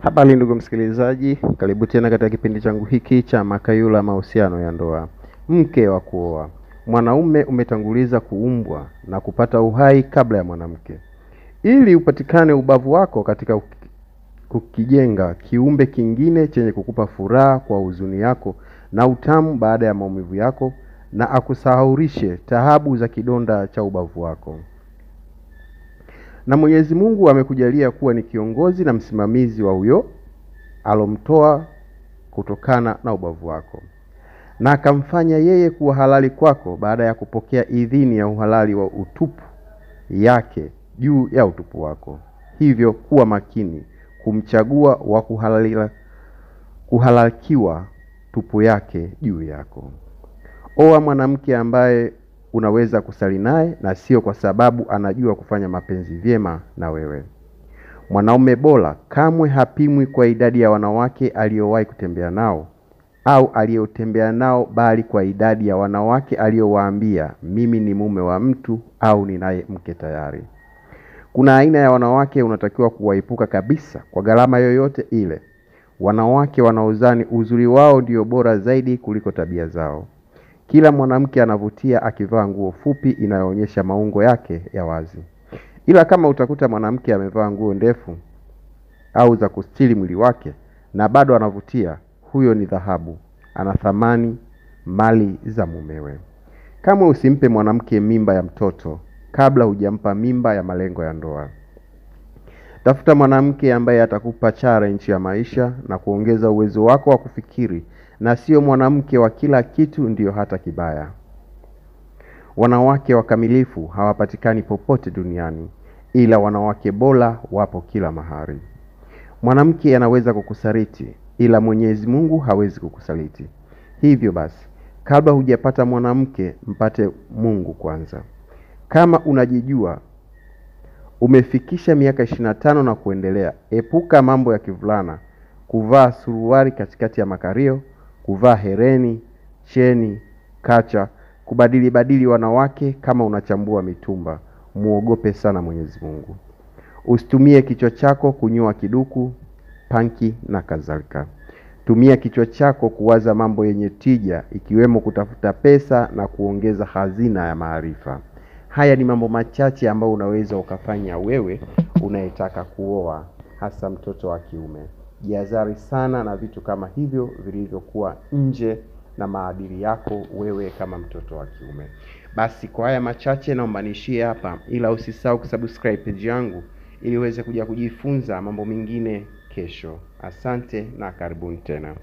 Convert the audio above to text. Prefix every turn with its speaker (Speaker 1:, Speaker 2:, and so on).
Speaker 1: Habari ndugu msikilizaji, karibu tena katika kipindi changu hiki cha Makayula mahusiano ya ndoa. Mke wa kuoa. Mwanaume umetanguliza kuumbwa na kupata uhai kabla ya mwanamke. Ili upatikane ubavu wako katika kukijenga kiumbe kingine chenye kukupa furaha kwa huzuni yako na utamu baada ya maumivu yako, na akusahaurishe taabu za kidonda cha ubavu wako. Na Mwenyezi Mungu amekujalia kuwa ni kiongozi na msimamizi wa huyo alomtoa kutokana na ubavu wako, na akamfanya yeye kuwa halali kwako baada ya kupokea idhini ya uhalali wa utupu yake juu ya utupu wako. Hivyo kuwa makini kumchagua wa kuhalalikiwa tupu yake juu yako. Oa mwanamke ambaye unaweza kusali naye, na sio kwa sababu anajua kufanya mapenzi vyema na wewe. Mwanaume bora kamwe hapimwi kwa idadi ya wanawake aliyowahi kutembea nao au aliyotembea nao, bali kwa idadi ya wanawake aliyowaambia mimi ni mume wa mtu au ninaye mke tayari. Kuna aina ya wanawake unatakiwa kuwaepuka kabisa kwa gharama yoyote ile. Wanawake wanaozani uzuri wao ndio bora zaidi kuliko tabia zao. Kila mwanamke anavutia akivaa nguo fupi inayoonyesha maungo yake ya wazi. Ila kama utakuta mwanamke amevaa nguo ndefu au za kustiri mwili wake na bado anavutia, huyo ni dhahabu, anathamani mali za mumewe. Kama usimpe mwanamke mimba ya mtoto kabla hujampa mimba ya malengo ya ndoa. Tafuta mwanamke ambaye atakupa challenge ya maisha na kuongeza uwezo wako wa kufikiri, na sio mwanamke wa kila kitu ndio hata kibaya. Wanawake wakamilifu hawapatikani popote duniani, ila wanawake bora wapo kila mahali. Mwanamke anaweza kukusaliti, ila Mwenyezi Mungu hawezi kukusaliti. Hivyo basi, kabla hujapata mwanamke, mpate Mungu kwanza. Kama unajijua umefikisha miaka 25 na kuendelea, epuka mambo ya kivulana: kuvaa suruali katikati ya makario, kuvaa hereni, cheni, kacha, kubadili wanawake kama unachambua mitumba. Muogope sana Mwenyezi Mungu. Usitumie kichwa chako kunyoa kiduku, panki na kadhalika. Tumia kichwa chako kuwaza mambo yenye tija, ikiwemo kutafuta pesa na kuongeza hazina ya maarifa. Haya ni mambo machache ambayo unaweza ukafanya wewe unayetaka kuoa, hasa mtoto wa kiume. Jihadhari sana na vitu kama hivyo vilivyokuwa nje na maadili yako wewe kama mtoto wa kiume. Basi kwa haya machache naomba niishie hapa, ila usisahau kusubscribe page yangu ili uweze kuja kujifunza mambo mengine kesho. Asante na karibuni tena.